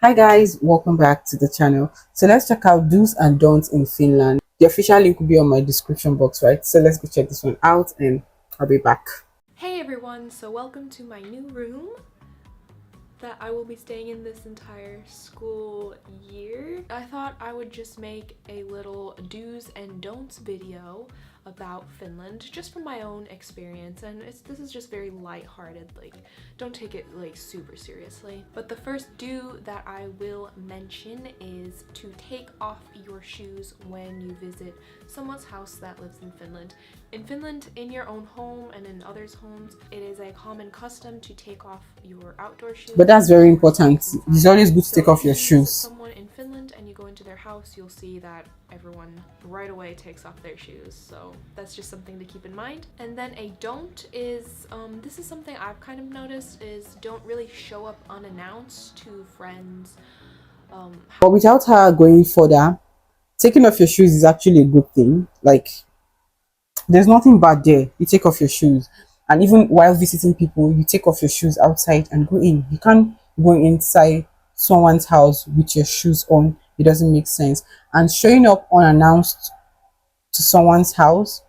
Hi guys, welcome back to the channel. So let's check out do's and don'ts in Finland. The official link will be on my description box, right? So let's go check this one out and I'll be back. Hey everyone, so welcome to my new room that I will be staying in this entire school year. I thought I would just make a little do's and don'ts video about Finland just from my own experience, and this is just very lighthearted, like don't take it like super seriously. But the first do that I will mention is to take off your shoes when you visit someone's house that lives in Finland. In Finland, in your own home and in others' homes, it is a common custom to take off your outdoor shoes. But that's very important. It's always good to take off your shoes. Someone in Finland and you go into their house, you'll see that everyone right away takes off their shoes. So that's just something to keep in mind. And then a don't is, this is something I've kind of noticed, is don't really show up unannounced to friends. But without her going further, taking off your shoes is actually a good thing. Like, there's nothing bad there. You take off your shoes. And even while visiting people, you take off your shoes outside and go in. You can't go inside someone's house with your shoes on. It doesn't make sense. And showing up unannounced to someone's house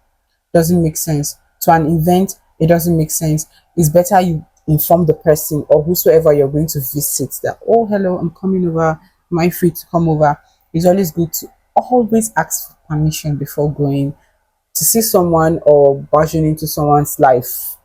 doesn't make sense. To an event, it doesn't make sense. It's better you inform the person or whosoever you're going to visit that, oh, hello, I'm coming over. Am I free to come over? It's always good to always ask for permission before going to see someone or barging into someone's life.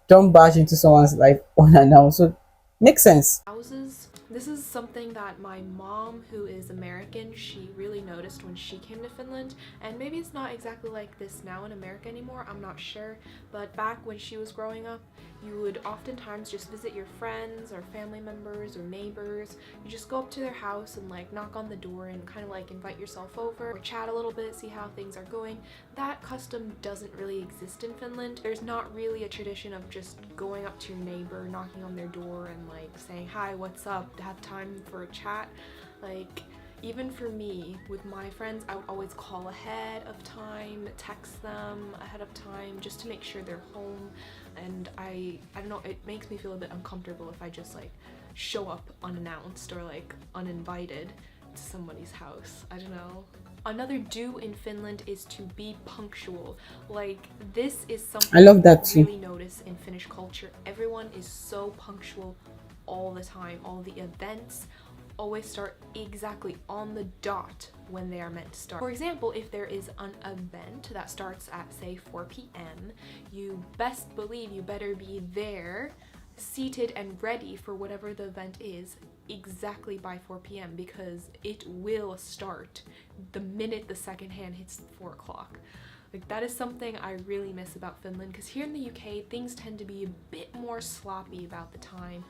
Don't barge into someone's life unannounced. So makes sense. Houses. This is something that my mom, who is American, she really noticed when she came to Finland, and maybe it's not exactly like this now in America anymore, I'm not sure, but back when she was growing up, you would oftentimes just visit your friends or family members or neighbors. You just go up to their house and like knock on the door and kind of like invite yourself over or chat a little bit, see how things are going. That custom doesn't really exist in Finland. There's not really a tradition of just going up to your neighbor, knocking on their door and like saying, hi, what's up, have time for a chat. Like, even for me, with my friends, I would always call ahead of time, text them ahead of time just to make sure they're home. And I don't know, it makes me feel a bit uncomfortable if I just like show up unannounced or like uninvited to somebody's house. I don't know. Another do in Finland is to be punctual. Like, this is something I love that too. really notice in Finnish culture. Everyone is so punctual all the time. All the events always start exactly on the dot when they are meant to start. For example, if there is an event that starts at say 4 p.m, you best believe you better be there, seated and ready for whatever the event is exactly by 4 p.m. because it will start the minute the second hand hits 4 o'clock. Like, that is something I really miss about Finland, because here in the UK things tend to be a bit more sloppy about the time.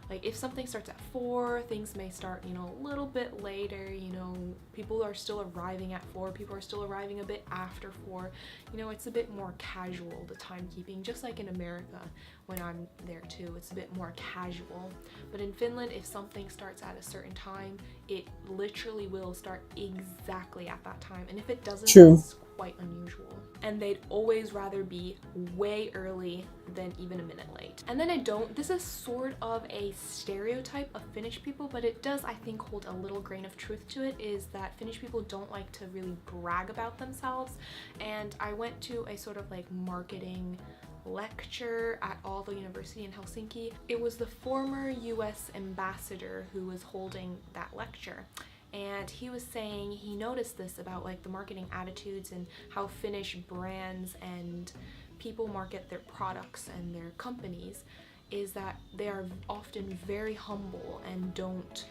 Like, if something starts at 4, things may start, you know, a little bit later, you know, people are still arriving at 4, people are still arriving a bit after 4, you know, it's a bit more casual, the timekeeping, just like in America when I'm there too, it's a bit more casual. But in Finland, if something starts at a certain time, it literally will start exactly at that time, and if it doesn't, it's quite unusual. And they'd always rather be way early than even a minute late. And then this is sort of a stereotype of Finnish people, but it does, I think, hold a little grain of truth to it, is that Finnish people don't like to really brag about themselves. And I went to a sort of like marketing lecture at Aalto University in Helsinki. It was the former US ambassador who was holding that lecture. And he was saying he noticed this about like the marketing attitudes and how Finnish brands and people market their products and their companies, is that they are often very humble and don't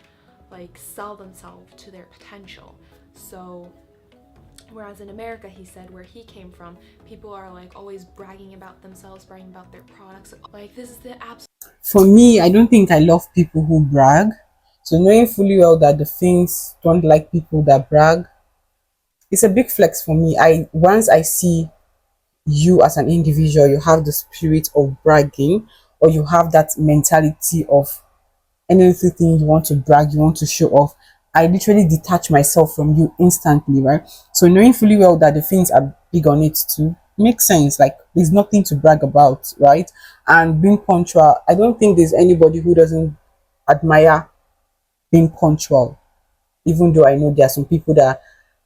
like sell themselves to their potential. So whereas in America, he said, where he came from, people are like always bragging about themselves, bragging about their products. Like, this is the absolute. For me, I don't think I love people who brag. So knowing fully well that the Finns don't like people that brag, it's a big flex for me. Once I see you as an individual, you have the spirit of bragging, or you have that mentality of anything you want to brag, you want to show off, I literally detach myself from you instantly, right? So knowing fully well that the Finns are big on it too makes sense. Like, there's nothing to brag about, right? And being punctual, I don't think there's anybody who doesn't admire being punctual, even though I know there are some people that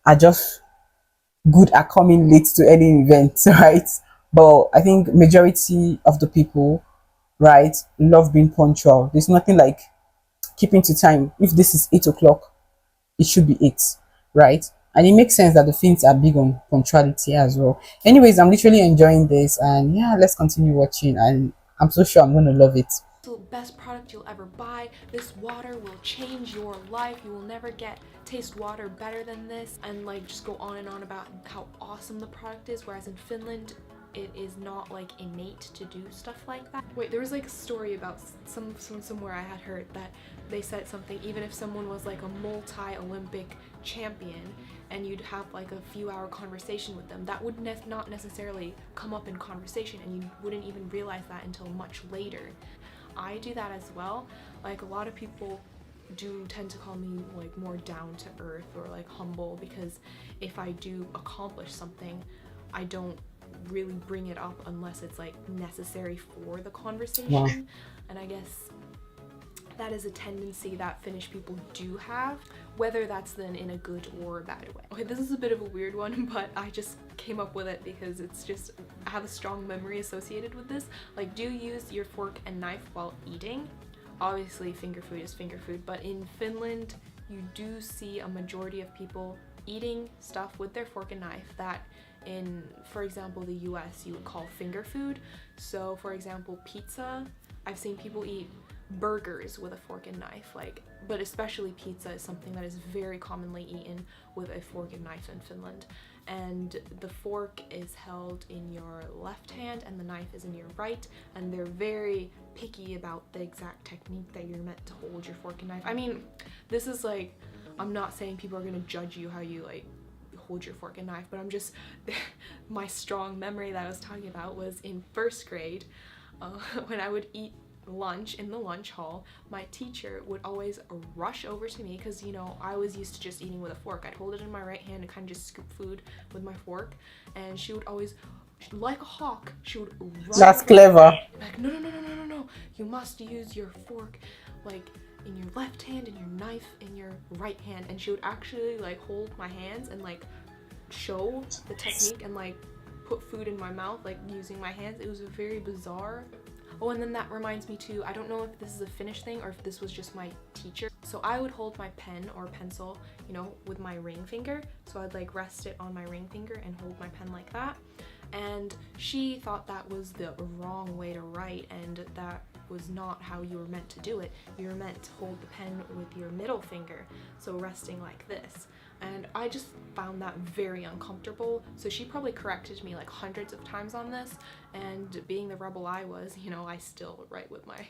are just good at coming late to any event, right? But I think majority of the people, right, love being punctual. There's nothing like keeping to time. If this is 8 o'clock, it should be eight, right? And it makes sense that the Finns are big on punctuality as well. Anyways, I'm literally enjoying this, and yeah, let's continue watching. And I'm so sure I'm gonna love it. The best product you'll ever buy. This water will change your life. You will never taste water better than this, and like just go on and on about how awesome the product is. Whereas in Finland, it is not like innate to do stuff like that. Wait, there was like a story about somewhere I had heard that they said something, even if someone was like a multi-Olympic champion and you'd have like a few-hour conversation with them, that would not necessarily come up in conversation, and you wouldn't even realize that until much later. I do that as well. Like, a lot of people do tend to call me like more down to earth or like humble, because if I do accomplish something, I don't really bring it up unless it's like necessary for the conversation. Wow. And I guess that is a tendency that Finnish people do have, whether that's then in a good or a bad way. Okay, this is a bit of a weird one, but I just came up with it because it's just, I have a strong memory associated with this. Like, do use your fork and knife while eating. Obviously, finger food is finger food, but in Finland, you do see a majority of people eating stuff with their fork and knife that in, for example, the US, you would call finger food. So, for example, pizza, I've seen people eat burgers with a fork and knife, like, but especially pizza is something that is very commonly eaten with a fork and knife in Finland. And the fork is held in your left hand and the knife is in your right, and they're very picky about the exact technique that you're meant to hold your fork and knife. I mean, this is like, I'm not saying people are gonna judge you how you like hold your fork and knife, but I'm just, my strong memory that I was talking about was in first grade, when I would eat lunch in the lunch hall, my teacher would always rush over to me, because you know, I was used to just eating with a fork. I'd hold it in my right hand and kind of just scoop food with my fork, and she would always, like a hawk, she would run That's over, clever. like, no, you must use your fork like in your left hand and your knife in your right hand. And she would actually like hold my hands and like show the technique and like put food in my mouth like using my hands. It was very bizarre. Oh, and then that reminds me too, I don't know if this is a Finnish thing or if this was just my teacher. So I would hold my pen or pencil, you know, with my ring finger. So I'd like rest it on my ring finger and hold my pen like that. And she thought that was the wrong way to write, and that was not how you were meant to do it. You were meant to hold the pen with your middle finger, so resting like this. And I just found that very uncomfortable. So she probably corrected me like hundreds of times on this, and being the rebel I was, you know, I still write with my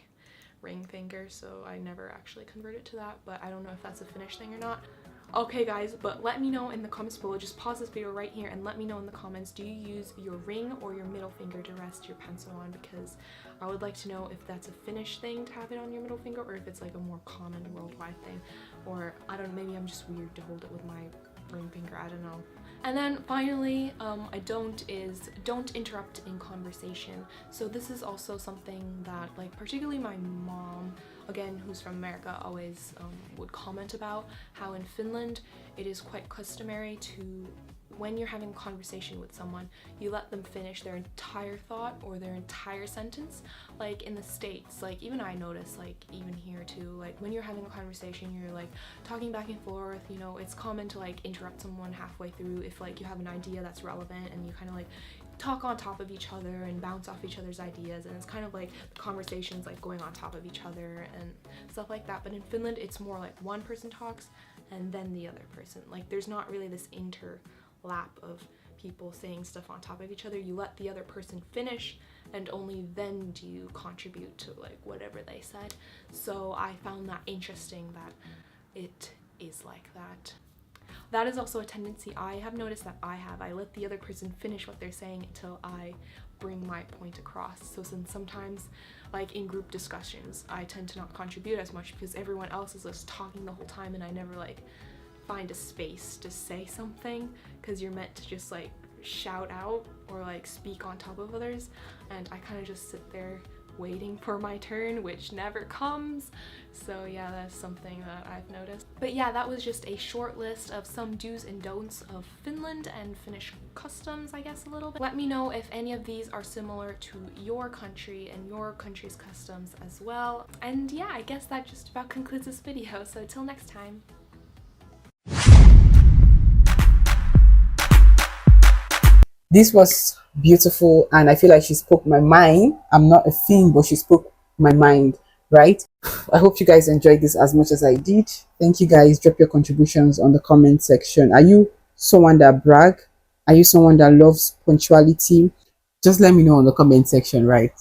ring finger, so I never actually converted to that, but I don't know if that's a Finnish thing or not. Okay guys, but let me know in the comments below. Just pause this video right here and let me know in the comments, do you use your ring or your middle finger to rest your pencil on? Because I would like to know if that's a Finnish thing to have it on your middle finger, or if it's like a more common worldwide thing. Or I don't know, maybe I'm just weird to hold it with my ring finger, I don't know. And then finally, don't interrupt in conversation. So this is also something that like particularly my mom, again, who's from America, always would comment about, how in Finland it is quite customary to, when you're having a conversation with someone, you let them finish their entire thought or their entire sentence. Like in the States, like even I notice, like even here too, like when you're having a conversation, you're like talking back and forth, you know, it's common to like interrupt someone halfway through if like you have an idea that's relevant, and you kind of like talk on top of each other and bounce off each other's ideas, and it's kind of like conversations like going on top of each other and stuff like that. But in Finland, it's more like one person talks and then the other person. Like there's not really this interlap of people saying stuff on top of each other. You let the other person finish, and only then do you contribute to like whatever they said. So I found that interesting that it is like that. That is also a tendency I have noticed that I have. I let the other person finish what they're saying until I bring my point across. So since sometimes, like in group discussions, I tend to not contribute as much because everyone else is just talking the whole time, and I never like find a space to say something, because you're meant to just like shout out or like speak on top of others, and I kind of just sit there waiting for my turn, which never comes. So yeah, that's something that I've noticed. But yeah, that was just a short list of some do's and don'ts of Finland and Finnish customs, I guess, a little bit. Let me know if any of these are similar to your country and your country's customs as well. And yeah, I guess that just about concludes this video. So till next time. This was beautiful, and I feel like she spoke my mind. I'm not a Finn, but she spoke my mind, right? I hope you guys enjoyed this as much as I did. Thank you guys. Drop your contributions on the comment section. Are you someone that brag? Are you someone that loves punctuality? Just let me know on the comment section, right?